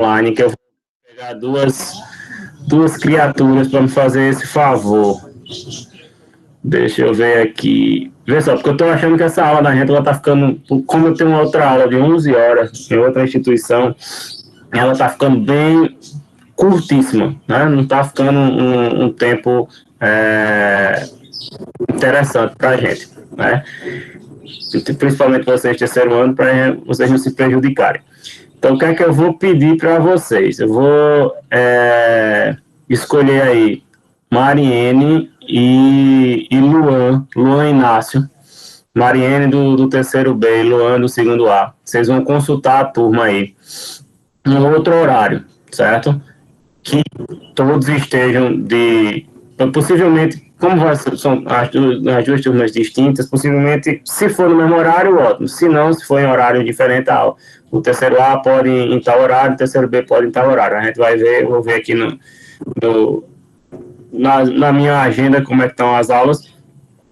online, que eu vou pegar duas criaturas para me fazer esse favor. Deixa eu ver aqui. Vê só, porque eu estou achando que essa aula da gente, ela tá ficando, como eu tenho uma outra aula de 11 horas em outra instituição, ela está ficando bem curtíssima, né? Não está ficando um tempo interessante para a gente, né? Principalmente vocês de terceiro ano, para vocês não se prejudicarem. Então, o que é que eu vou pedir para vocês? Eu vou escolher aí Mariene e Luan Inácio. Mariene do terceiro B, Luan do segundo A. Vocês vão consultar a turma aí em outro horário, certo? Que todos estejam possivelmente, como são as duas turmas distintas, possivelmente, se for no mesmo horário, ótimo. Se não, se for em horário diferente, o terceiro A pode ir em tal horário, o terceiro B pode ir em tal horário. A gente vai ver, eu vou ver aqui na minha agenda como é que estão as aulas,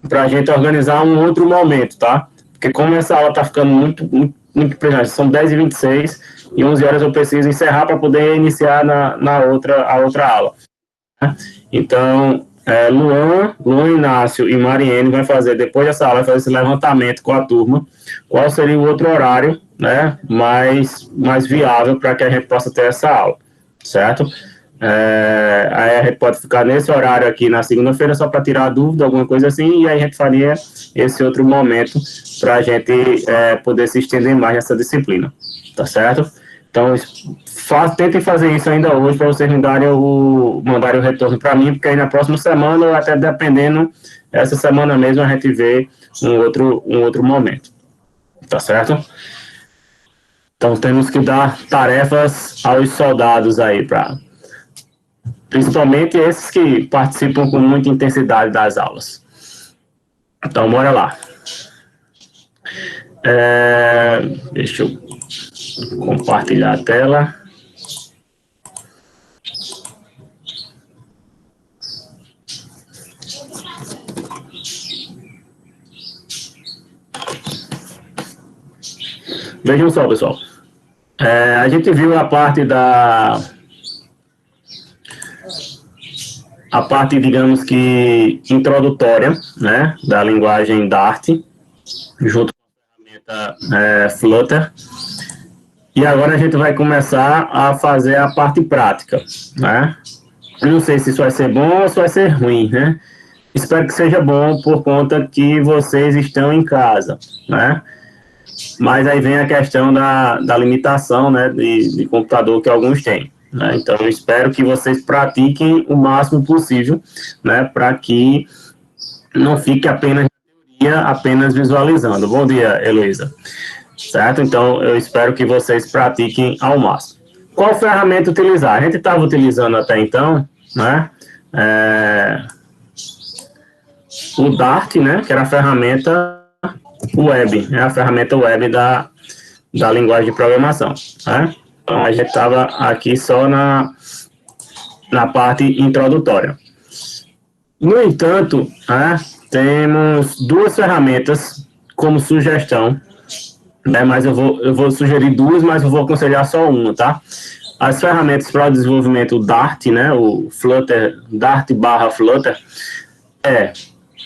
para a gente organizar um outro momento, tá? Porque como essa aula está ficando muito presente, são 10h26 e 11 horas eu preciso encerrar para poder iniciar a outra aula. Então, Luan Inácio e Mariene vai fazer, depois dessa aula, vai fazer esse levantamento com a turma, qual seria o outro horário, né, mais viável para que a gente possa ter essa aula, certo? Aí a gente pode ficar nesse horário aqui na segunda-feira só para tirar a dúvida, alguma coisa assim, e aí a gente faria esse outro momento para a gente poder se estender mais nessa disciplina, tá certo? Então, tentem fazer isso ainda hoje para vocês mandarem o retorno para mim, porque aí na próxima semana, ou até dependendo, essa semana mesmo a gente vê um outro momento, tá certo? Então, temos que dar tarefas aos soldados aí, principalmente esses que participam com muita intensidade das aulas. Então, bora lá. Deixa eu compartilhar a tela. Vejam só, pessoal. A gente viu a parte digamos que, introdutória, né, da linguagem Dart, junto com a ferramenta Flutter. E agora a gente vai começar a fazer a parte prática, né? Eu não sei se isso vai ser bom ou se vai ser ruim, né? Espero que seja bom por conta que vocês estão em casa, né? Mas aí vem a questão da limitação, né, de computador que alguns têm, né? Então, eu espero que vocês pratiquem o máximo possível, né, para que não fique apenas na teoria, apenas visualizando. Bom dia, Heloísa. Certo? Então, eu espero que vocês pratiquem ao máximo. Qual ferramenta utilizar? A gente estava utilizando até então, né, o Dart, né, que era a ferramenta web, é a ferramenta web da linguagem de programação, né? Então, a gente estava aqui só na parte introdutória. No entanto, temos duas ferramentas como sugestão, né? Mas eu vou sugerir duas, mas eu vou aconselhar só uma, tá? As ferramentas para o desenvolvimento Dart, né, o Flutter, Dart/Flutter,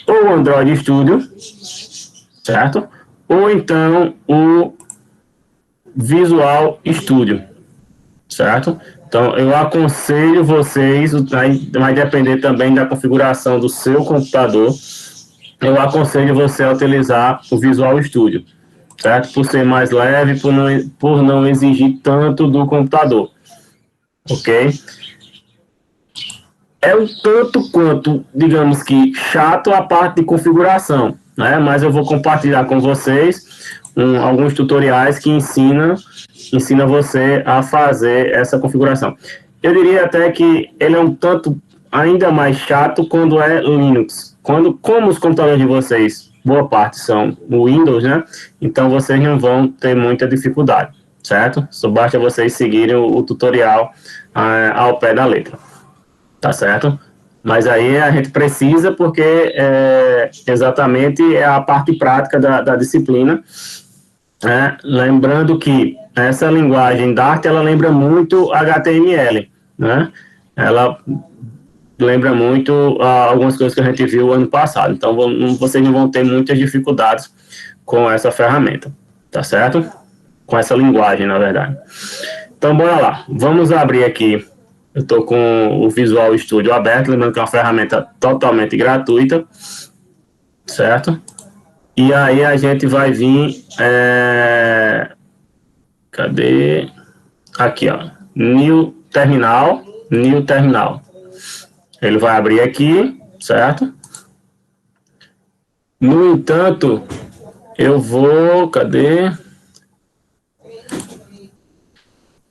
ou o Android Studio, certo? Ou então o Visual Studio, certo? Então, eu aconselho vocês, vai depender também da configuração do seu computador, eu aconselho você a utilizar o Visual Studio, certo? Por ser mais leve, por não exigir tanto do computador, ok? É um tanto quanto, digamos que, chato a parte de configuração, né? Mas eu vou compartilhar com vocês alguns tutoriais que ensinam você a fazer essa configuração. Eu diria até que ele é um tanto ainda mais chato quando é Linux. Como os computadores de vocês, boa parte são Windows, né? Então vocês não vão ter muita dificuldade, certo? Só basta vocês seguirem o tutorial ao pé da letra, tá certo? Mas aí a gente precisa porque exatamente é a parte prática da disciplina. Lembrando que essa linguagem Dart, ela lembra muito HTML, né? Ela lembra muito algumas coisas que a gente viu ano passado. Então, vocês não vão ter muitas dificuldades com essa ferramenta, tá certo? Com essa linguagem, na verdade. Então, bora lá. Vamos abrir aqui. Eu estou com o Visual Studio aberto, lembrando que é uma ferramenta totalmente gratuita, certo? E aí a gente vai vir... Cadê? Aqui, ó. New Terminal. New Terminal. Ele vai abrir aqui, certo? No entanto, eu vou... Cadê?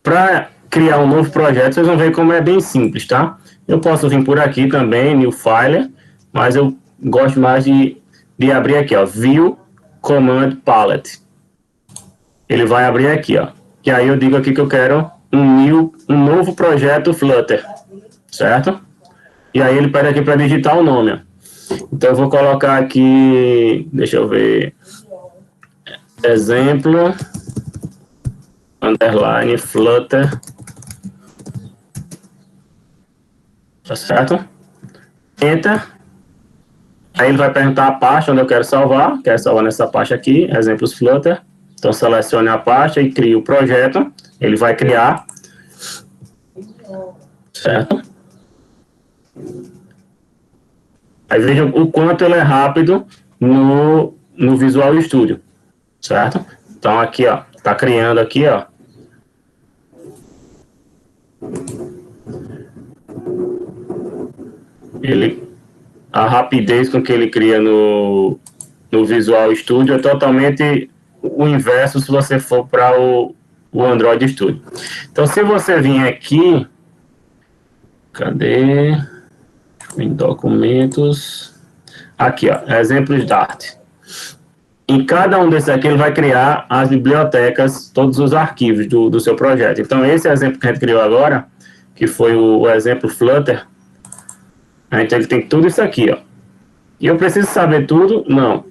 Para criar um novo projeto, vocês vão ver como é bem simples, tá? Eu posso vir por aqui também, New File, mas eu gosto mais de abrir aqui, ó, View Command Palette. Ele vai abrir aqui, ó. E aí eu digo aqui que eu quero um novo projeto Flutter, certo? E aí ele pede aqui para digitar o nome, ó. Então eu vou colocar aqui, deixa eu ver, exemplo, underline, Flutter, tá certo? Enter. Aí ele vai perguntar a pasta onde eu quero salvar. Quero salvar nessa pasta aqui, exemplos Flutter. Então selecione a pasta e crie o projeto. Ele vai criar. Certo? Aí veja o quanto ele é rápido no Visual Studio. Certo? Então aqui, ó, tá criando aqui, ó. A rapidez com que ele cria no Visual Studio é totalmente o inverso se você for para o Android Studio. Então, se você vir aqui, cadê? Em documentos. Aqui, ó, exemplos Dart. Em cada um desses aqui, ele vai criar as bibliotecas, todos os arquivos do seu projeto. Então, esse exemplo que a gente criou agora, que foi o exemplo Flutter, a gente tem tudo isso aqui, ó. E eu preciso saber tudo? Não.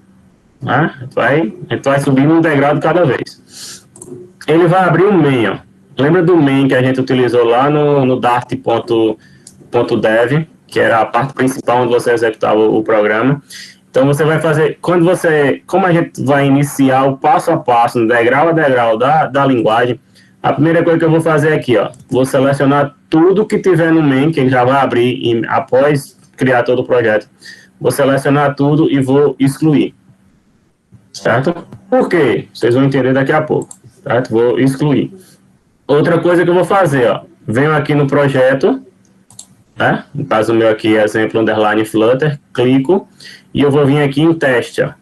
Né? A gente vai subindo um degrau de cada vez. Ele vai abrir um main, ó. Lembra do main que a gente utilizou lá no dart.dev, que era a parte principal onde você executava o programa. Então você vai fazer, como a gente vai iniciar o passo a passo, no degrau a degrau da linguagem, a primeira coisa que eu vou fazer aqui, ó, vou selecionar tudo que tiver no main, que ele já vai abrir após criar todo o projeto. Vou selecionar tudo e vou excluir. Certo? Por quê? Vocês vão entender daqui a pouco. Certo? Vou excluir. Outra coisa que eu vou fazer, ó, venho aqui no projeto, né? No caso meu aqui, exemplo underline Flutter, clico e eu vou vir aqui em teste, ó.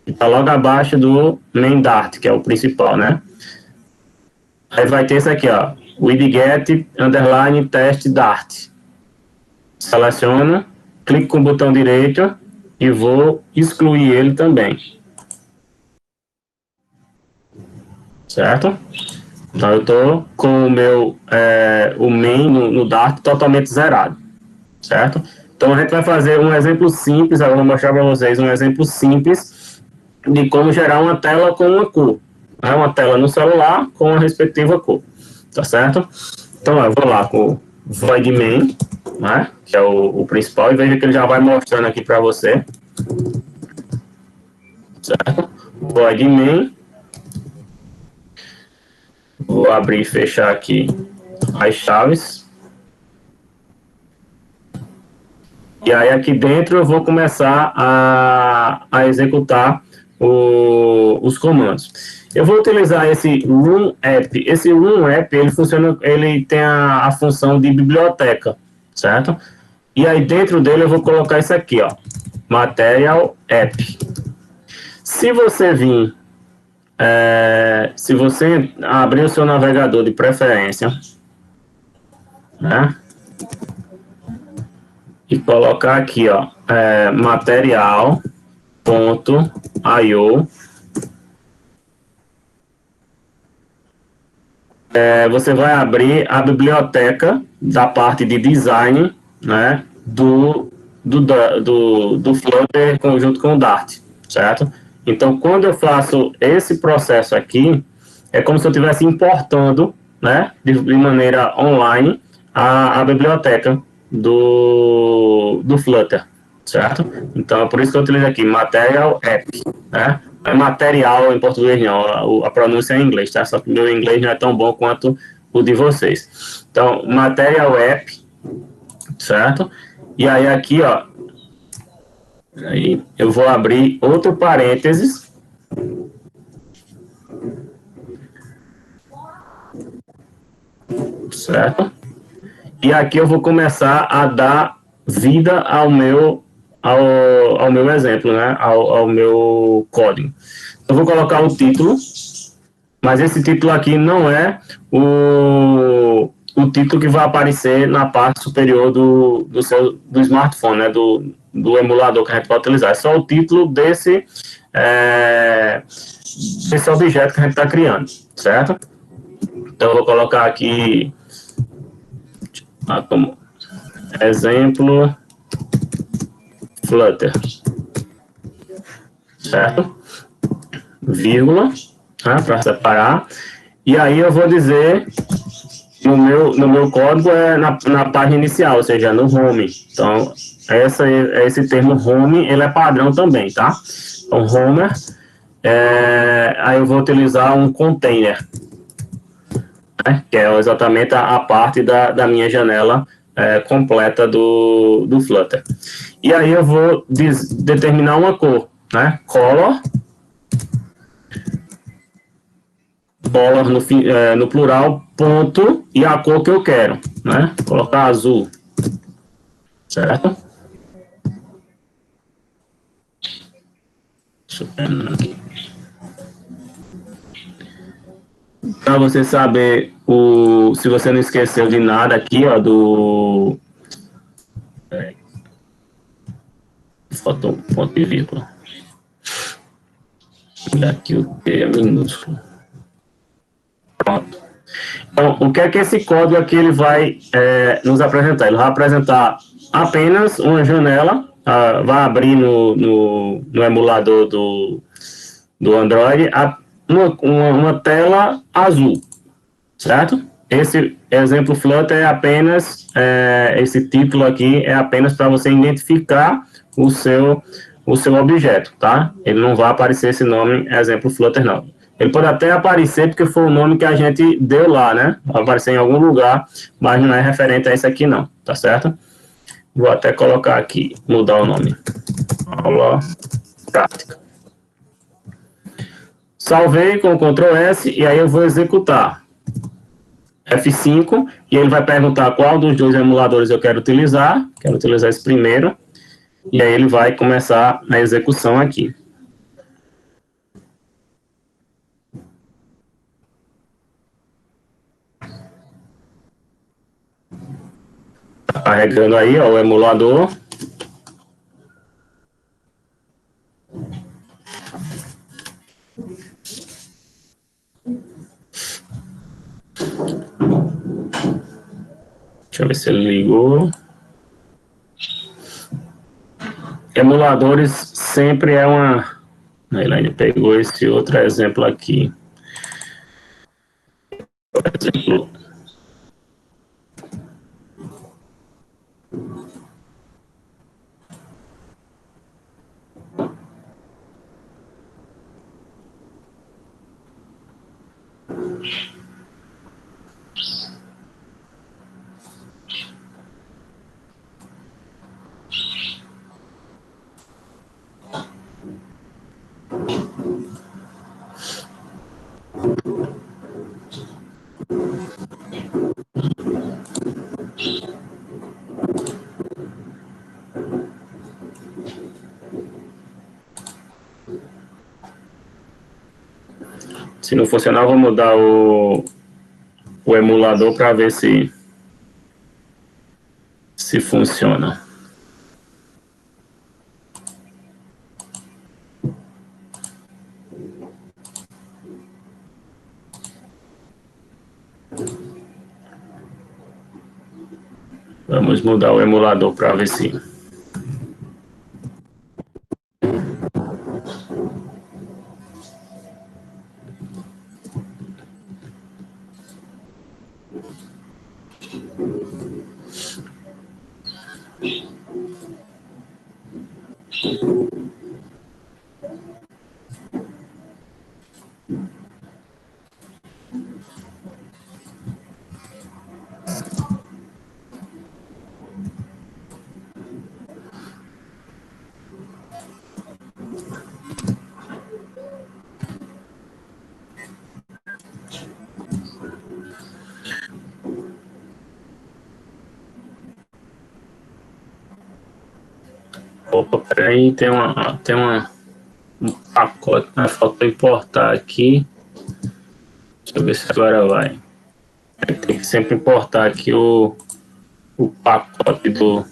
Está logo abaixo do main Dart, que é o principal, né? Aí vai ter isso aqui, ó, widget underline test Dart. Seleciono, clico com o botão direito e vou excluir ele também. Certo? Então eu estou com o meu o main no Dart totalmente zerado. Certo? Então a gente vai fazer um exemplo simples, agora eu vou mostrar para vocês um exemplo simples de como gerar uma tela com uma cor. Né? Uma tela no celular com a respectiva cor. Tá certo? Então eu vou lá com o void main, né? Que é o principal, e veja que ele já vai mostrando aqui para você. Certo? Void main. Vou abrir e fechar aqui as chaves. E aí aqui dentro eu vou começar a executar os comandos. Eu vou utilizar esse Room App. Esse Room App, ele tem a função de biblioteca, certo? E aí dentro dele eu vou colocar isso aqui, ó, Material App. Se você vir, se você abrir o seu navegador de preferência, né? E colocar aqui, ó, material.io. Você vai abrir a biblioteca da parte de design, né, do Flutter junto com o Dart, certo? Então, quando eu faço esse processo aqui, é como se eu estivesse importando, né, de maneira online, a biblioteca do Flutter, certo? Então, é por isso que eu utilizo aqui Material App, né? É material em português não, a pronúncia é em inglês, tá? Só que o meu inglês não é tão bom quanto o de vocês. Então, Material App, certo? E aí aqui, ó, aí eu vou abrir outro parênteses, certo? E aqui eu vou começar a dar vida ao meu exemplo, né? Ao meu código. Eu vou colocar o título, mas esse título aqui não é o título que vai aparecer na parte superior do smartphone, né? Do emulador que a gente vai utilizar. É só o título desse objeto que a gente está criando, certo? Então eu vou colocar aqui como exemplo Flutter, certo? Vírgula, né, para separar. E aí eu vou dizer no meu código é na página inicial, ou seja, no home. Então, esse termo home, ele é padrão também, tá? Então, homer, aí eu vou utilizar um container, né, que é exatamente a parte da minha janela completa do Flutter. E aí eu vou determinar uma cor, né? Color no plural, ponto, e a cor que eu quero, né? Vou colocar azul, certo? Para você saber se você não esqueceu de nada aqui, ó, faltou um ponto e vírgula. E aqui o T é minúsculo. Pronto. Então, o que é que esse código aqui ele vai nos apresentar? Ele vai apresentar apenas uma janela, vai abrir no emulador do Android uma tela azul, certo? Esse exemplo Flutter é apenas, esse título aqui é apenas para você identificar o seu objeto, tá? Ele não vai aparecer esse nome, exemplo Flutter, não. Ele pode até aparecer porque foi o nome que a gente deu lá, né? Vai aparecer em algum lugar, mas não é referente a esse aqui, não, tá certo? Vou até colocar aqui, mudar o nome. Aula prática. Salvei com o Ctrl S e aí eu vou executar. F5 e ele vai perguntar qual dos dois emuladores eu quero utilizar. Quero utilizar esse primeiro. E aí ele vai começar a execução aqui. Tá carregando aí, ó, o emulador. Deixa eu ver se ele ligou. Emuladores sempre é uma... A Elaine pegou esse outro exemplo aqui. Por exemplo... Se não funcionar, eu vou mudar o emulador para ver se funciona. Vamos mudar o emulador para ver se... Opa, peraí, um pacote, né? Falta importar aqui. Deixa eu ver se agora vai. Tem que sempre importar aqui o pacote do.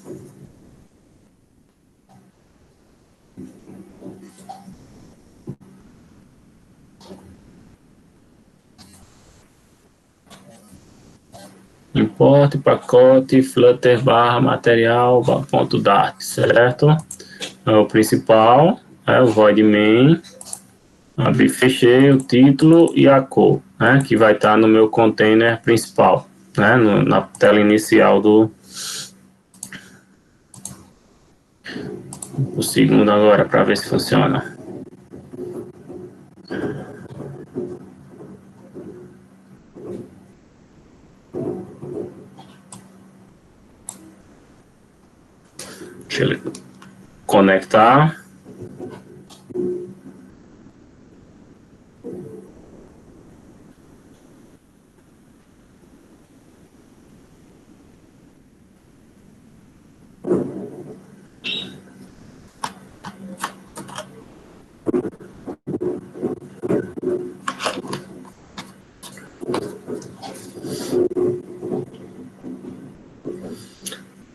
Importe, pacote, Flutter barra material, ponto Dart, certo? É o principal, é o void main, abri, fechei o título e a cor, né? Que vai estar no meu container principal, né? Na tela inicial do segundo agora, para ver se funciona. Deixa ele conectar.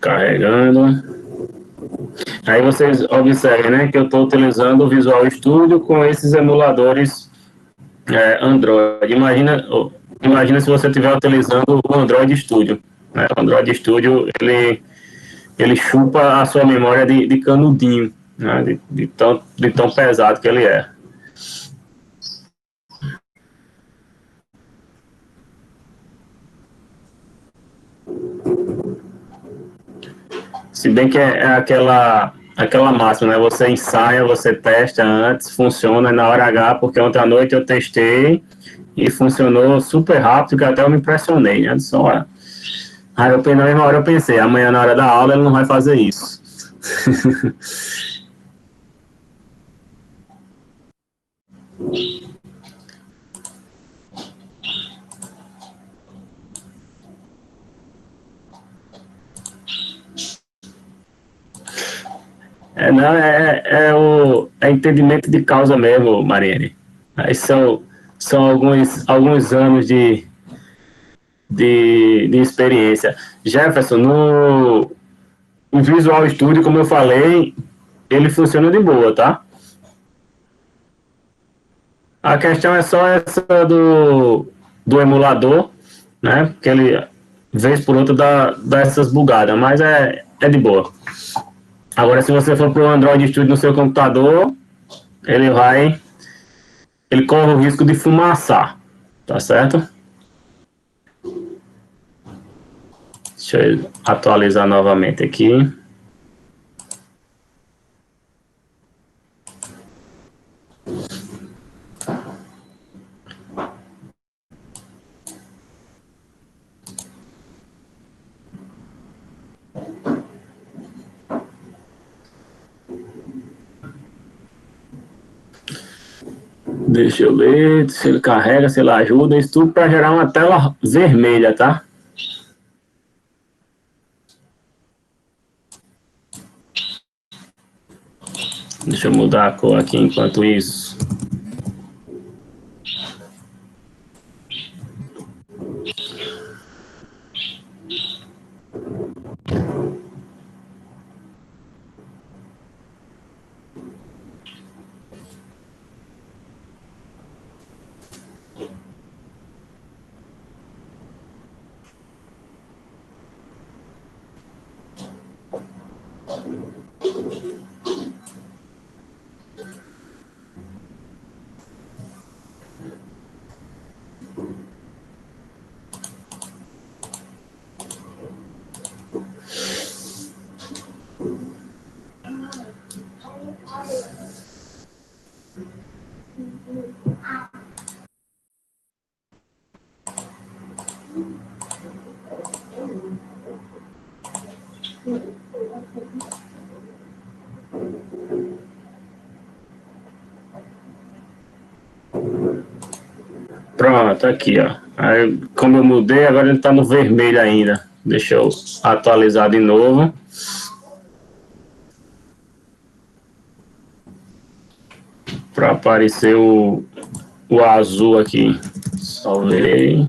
Carregando. Aí vocês observem, né, que eu estou utilizando o Visual Studio com esses emuladores Android. Imagina se você estiver utilizando o Android Studio. Né? O Android Studio, ele chupa a sua memória de canudinho, né? De tão pesado que ele é. Se bem que é aquela máxima, né? Você ensaia, você testa antes, funciona na hora H, porque ontem à noite eu testei e funcionou super rápido, que até eu me impressionei, né? Só, aí na mesma hora eu pensei, amanhã na hora da aula ele não vai fazer isso. Não, é entendimento de causa mesmo, Mariane. Aí são alguns anos de experiência. Jefferson, no Visual Studio, como eu falei, ele funciona de boa, tá? A questão é só essa do emulador, né? Que ele, vez por outra, dá essas bugadas, mas é de boa. Agora, se você for para o Android Studio no seu computador, ele vai. Ele corre o risco de fumaçar, tá certo? Deixa eu atualizar novamente aqui. Deixa eu ver se ele carrega, se ele ajuda. Isso tudo para gerar uma tela vermelha, tá? Deixa eu mudar a cor aqui enquanto isso. Pronto, aqui, ó. Aí, como eu mudei, agora ele está no vermelho ainda. Deixa eu atualizar de novo. Para aparecer o azul aqui. Salvei.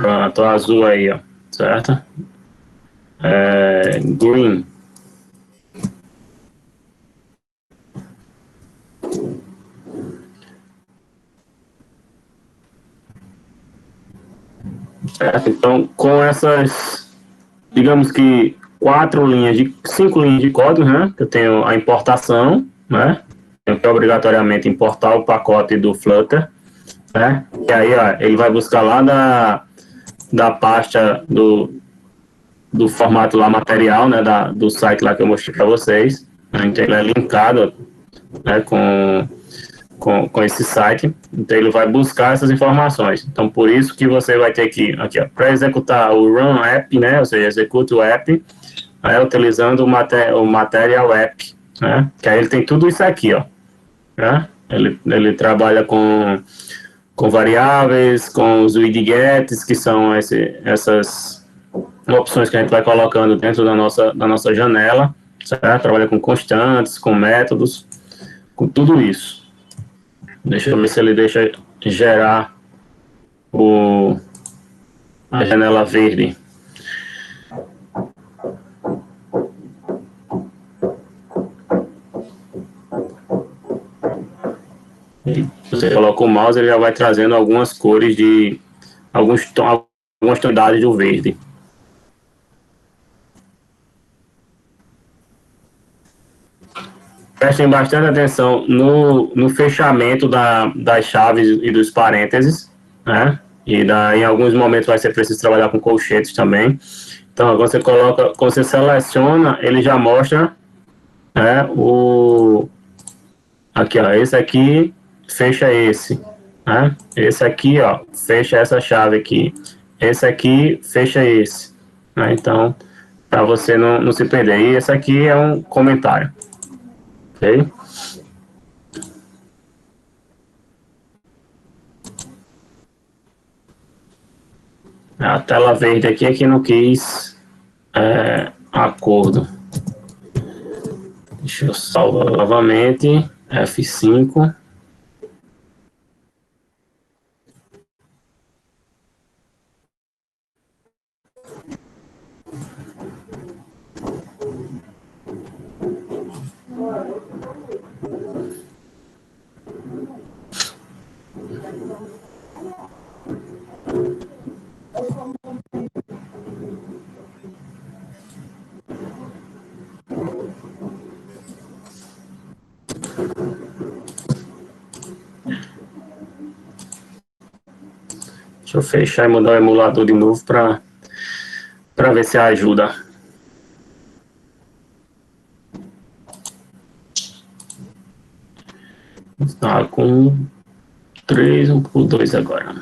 Pronto, azul aí, ó. Certo? Green. Certo? Então, com essas, digamos que cinco linhas de código, né? Que eu tenho a importação, né? Tenho que obrigatoriamente importar o pacote do Flutter, né? E aí, ó, ele vai buscar lá da pasta do formato lá material, né? Do site lá que eu mostrei para vocês. Então, ele é linkado, né? Com esse site, então ele vai buscar essas informações. Então, por isso que você vai ter que, aqui, para executar o run app, né, ou seja, execute o app, utilizando o material app, né, que aí ele tem tudo isso aqui, ó, né, ele trabalha com variáveis, com os widgets, que são essas opções que a gente vai colocando dentro da nossa janela, certo? Trabalha com constantes, com métodos, com tudo isso. Deixa eu ver se ele deixa gerar a janela verde. Você coloca o mouse, ele já vai trazendo algumas cores de algumas tonalidades do verde. Prestem bastante atenção no fechamento das chaves e dos parênteses, né? Em alguns momentos vai ser preciso trabalhar com colchetes também. Então, quando você seleciona, ele já mostra, né, aqui, ó, esse aqui fecha esse, né? Esse aqui, ó, fecha essa chave aqui. Esse aqui fecha esse, né? Então, para você não se perder. E esse aqui é um comentário, ok? A tela verde aqui é que não quis acordo. Deixa eu salvar novamente. F5. Deixa eu fechar e mudar o emulador de novo para ver se ajuda. Tá com 3, 1/2 agora.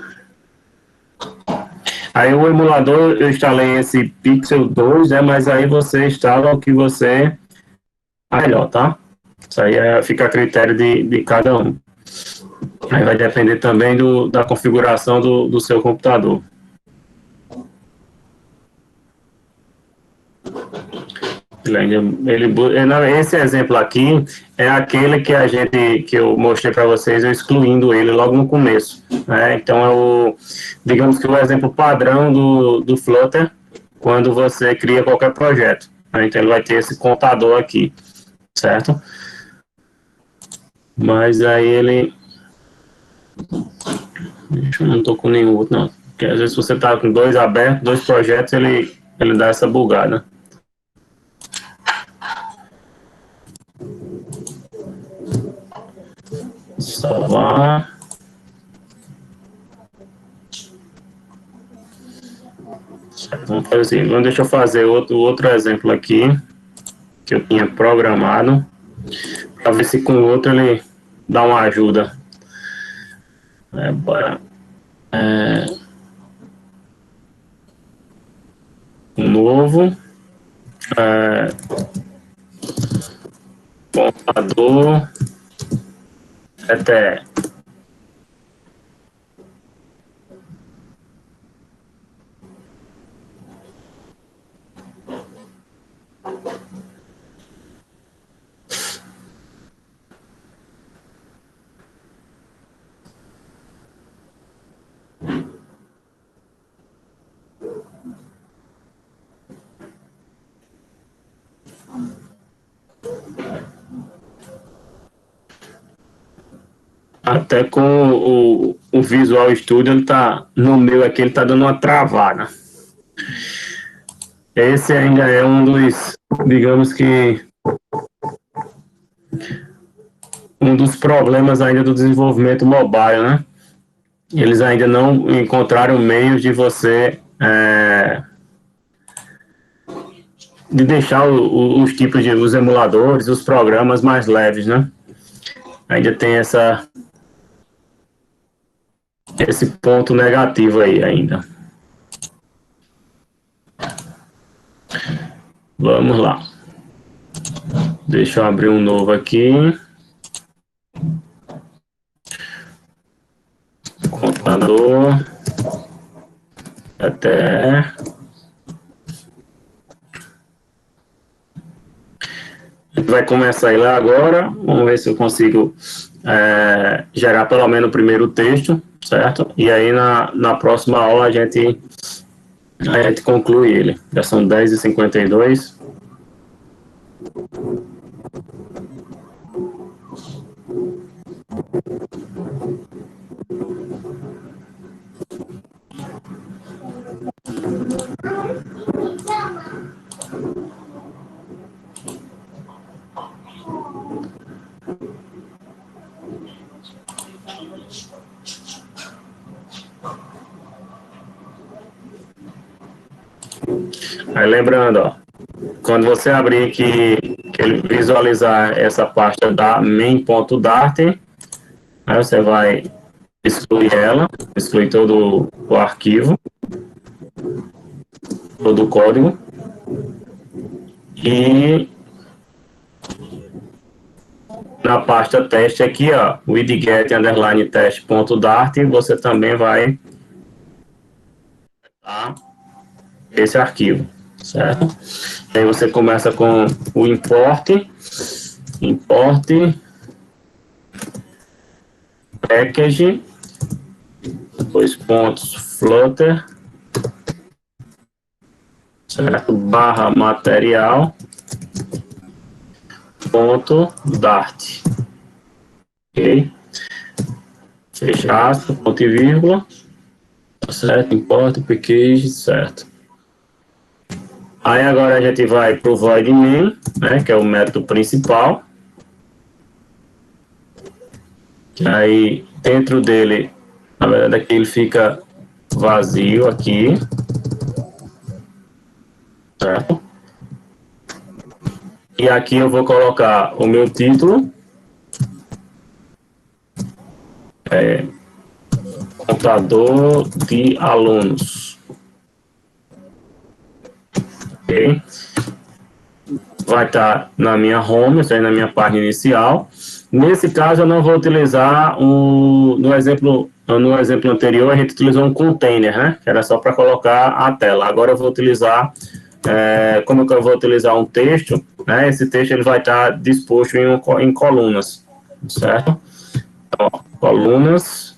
Aí o emulador, eu instalei esse Pixel 2, né? Mas aí você instala o que você melhor, tá? Isso aí fica a critério de cada um. Aí vai depender também da configuração do seu computador. Esse exemplo aqui é aquele que eu mostrei para vocês, eu excluindo ele logo no começo, né? Então digamos que o exemplo padrão do Flutter quando você cria qualquer projeto, né? Então ele vai ter esse contador aqui, certo? Mas aí ele, eu não estou com nenhum outro não, porque às vezes você está com dois abertos, dois projetos, ele dá essa bugada. Salvar. Vamos fazer assim, deixa eu fazer outro exemplo aqui. que eu tinha programado, para ver se com o outro ele dá uma ajuda. Um novo computador até até com o Visual Studio, ele tá no meu aqui, ele tá dando uma travada. Esse ainda é um dos, digamos que, um dos problemas ainda do desenvolvimento mobile, né? Eles ainda não encontraram meios de você de deixar os tipos de os emuladores, os programas mais leves, né? Ainda tem esse ponto negativo aí ainda. Vamos lá. Deixa eu abrir um novo aqui. Computador. Até. Vai começar ele agora. Vamos ver se eu consigo gerar pelo menos o primeiro texto, certo? E aí na próxima aula a gente conclui ele. Já são 10h52. Aí lembrando, ó, quando você abrir que ele visualizar essa pasta da main.dart, aí você vai excluir ela, excluir todo o arquivo, todo o código, e na pasta teste aqui, ó, widget underline teste.dart, você também vai esse arquivo, certo? Aí você começa com o import package, dois pontos flutter, certo? Barra material ponto dart, ok? Fecha aspas, ponto e vírgula, certo? Import package, certo? Aí agora a gente vai para o void main, né, que é o método principal. Aí dentro dele, na verdade aqui ele fica vazio aqui, certo? E aqui eu vou colocar o meu título, computador de alunos, ok? Vai estar na minha home, isso aí na minha página inicial. Nesse caso, eu não vou utilizar no exemplo anterior, a gente utilizou um container, né? Que era só para colocar a tela. Agora eu vou utilizar, como que eu vou utilizar um texto, né? Esse texto ele vai estar disposto em colunas, certo? Então, colunas.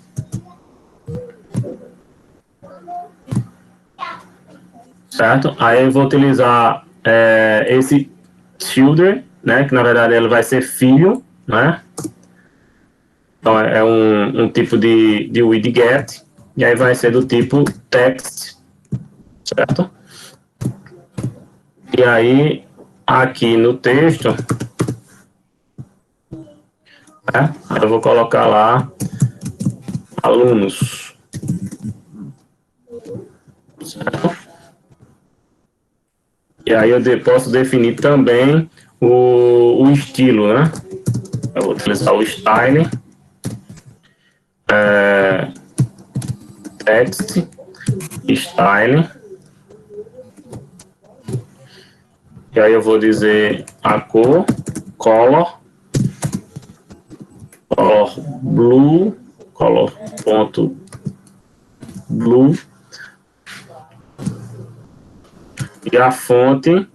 Certo? Aí eu vou utilizar esse children, né? Que na verdade ele vai ser filho, né? Então é um tipo de widget, e aí vai ser do tipo text, certo? E aí aqui no texto, né? Aí eu vou colocar lá alunos, certo? E aí eu posso definir também o estilo, né? Eu vou utilizar o style, text, style, e aí eu vou dizer a cor, color, color blue, color ponto blue, e a fonte,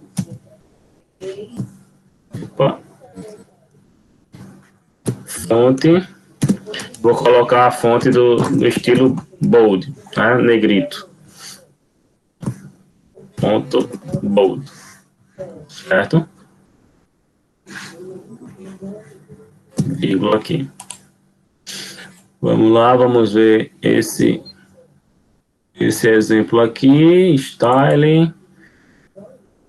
opa, fonte, vou colocar a fonte do estilo bold, né? Negrito, ponto bold, certo? Vírgula aqui. Vamos lá, vamos ver esse exemplo aqui, styling,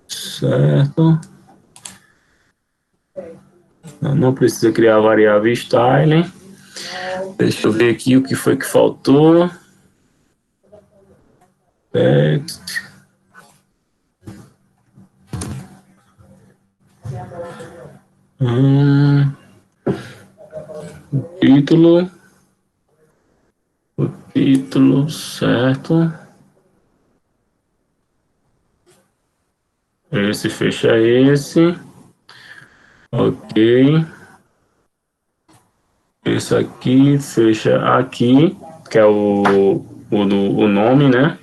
certo? Não precisa criar a variável styling. Deixa eu ver aqui o que foi que faltou. Text. Título. O título, certo. Esse fecha esse. Ok. Esse aqui fecha aqui, que é o nome, né?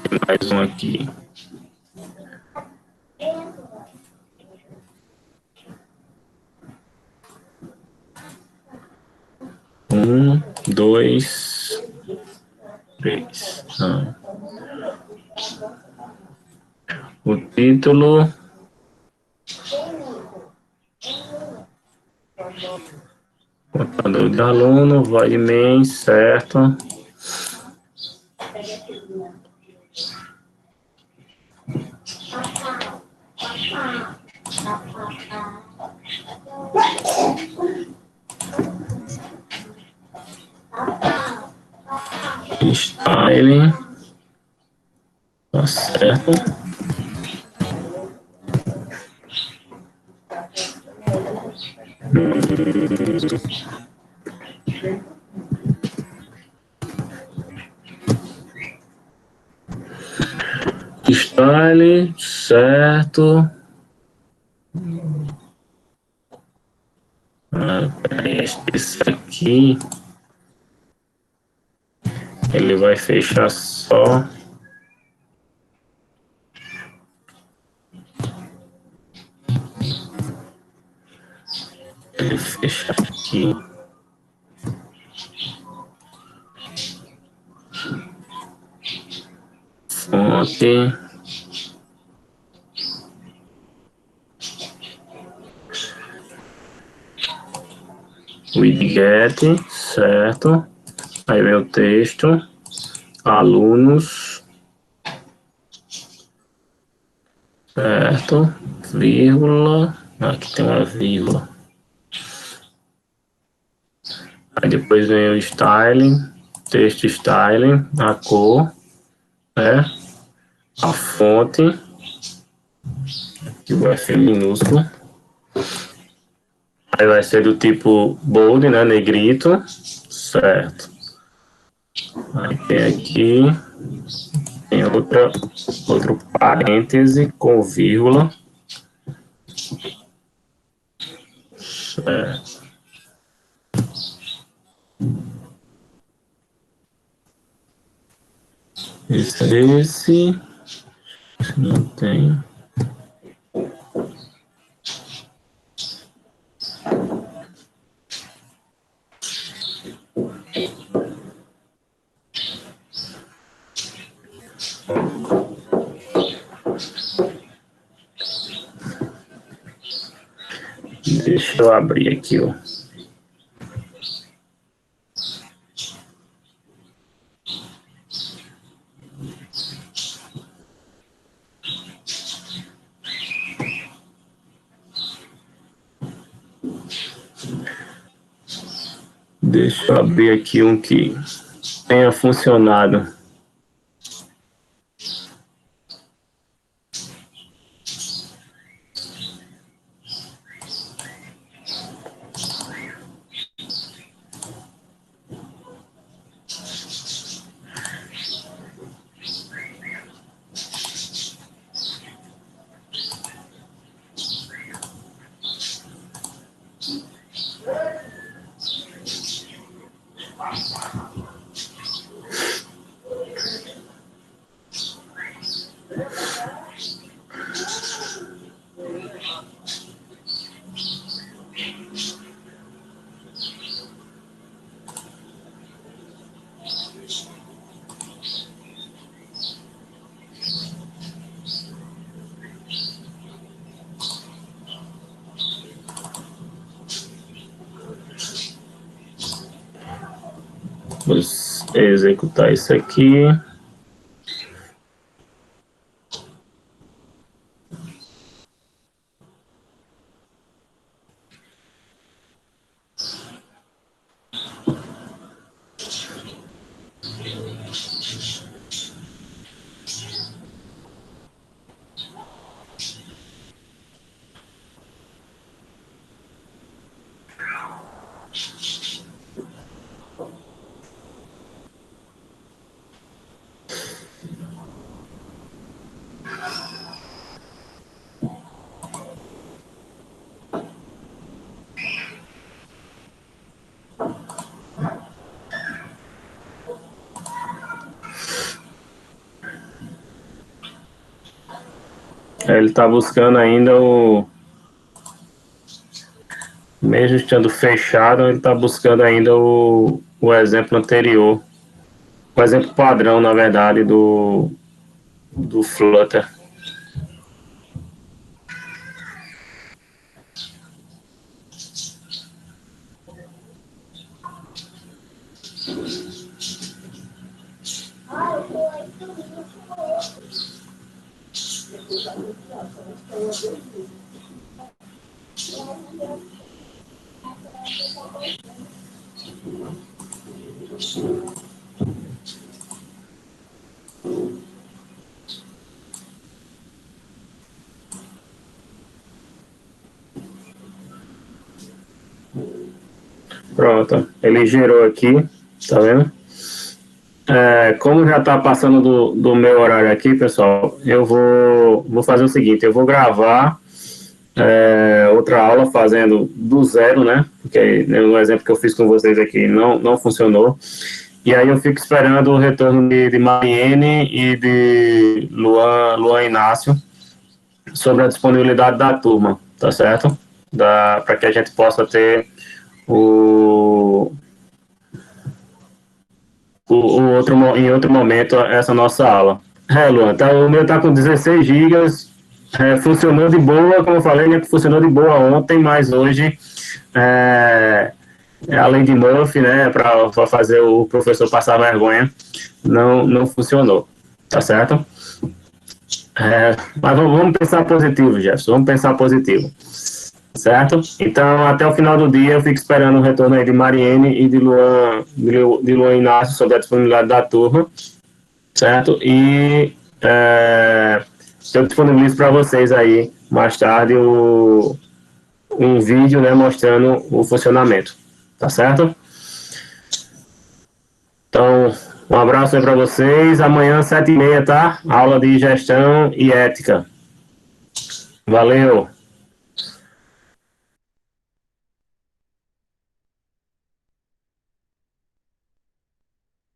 Tem mais um aqui. Um, dois, três. O título. Computador de aluno, vai main, certo. Style, tá certo. Style, certo. Esse aqui, ele vai fechar só. Ele fecha aqui. Fonte. Widget, certo. Aí vem o texto. Alunos. Certo. Vírgula. Aqui tem uma vírgula. Aí depois vem o styling. Texto styling. A cor. Né? A fonte. Que o F é minúsculo. Aí vai ser do tipo bold, né? Negrito. Certo. Aí tem aqui. Tem outro parêntese com vírgula. Certo. Esse não tem. Deixa eu abrir aqui, ó. Deixa eu abrir aqui um que tenha funcionado. Vamos executar isso aqui. Ele está buscando ainda mesmo estando fechado, ele está buscando ainda o exemplo anterior, o exemplo padrão, na verdade, do Flutter. Pronto, ele gerou aqui, tá vendo? Como já está passando do meu horário aqui, pessoal, eu vou fazer o seguinte, eu vou gravar outra aula fazendo do zero, né? Porque no exemplo que eu fiz com vocês aqui não funcionou. E aí eu fico esperando o retorno de Mariene e de Luan Inácio sobre a disponibilidade da turma, tá certo? Para que a gente possa ter em outro momento essa nossa aula. Luan, o meu está com 16 gigas, funcionou de boa, como eu falei, né, funcionou de boa ontem, mas hoje, além de Murphy, né, para fazer o professor passar vergonha, não funcionou, tá certo? Mas vamos pensar positivo, Jefferson, vamos pensar positivo. Certo? Então, até o final do dia, eu fico esperando o retorno aí de Mariene e de Luan Inácio sobre a disponibilidade da turma, certo? E eu disponibilizo para vocês aí, mais tarde, um vídeo, né, mostrando o funcionamento, tá certo? Então, um abraço aí para vocês. Amanhã, 7h30, tá? Aula de gestão e ética. Valeu!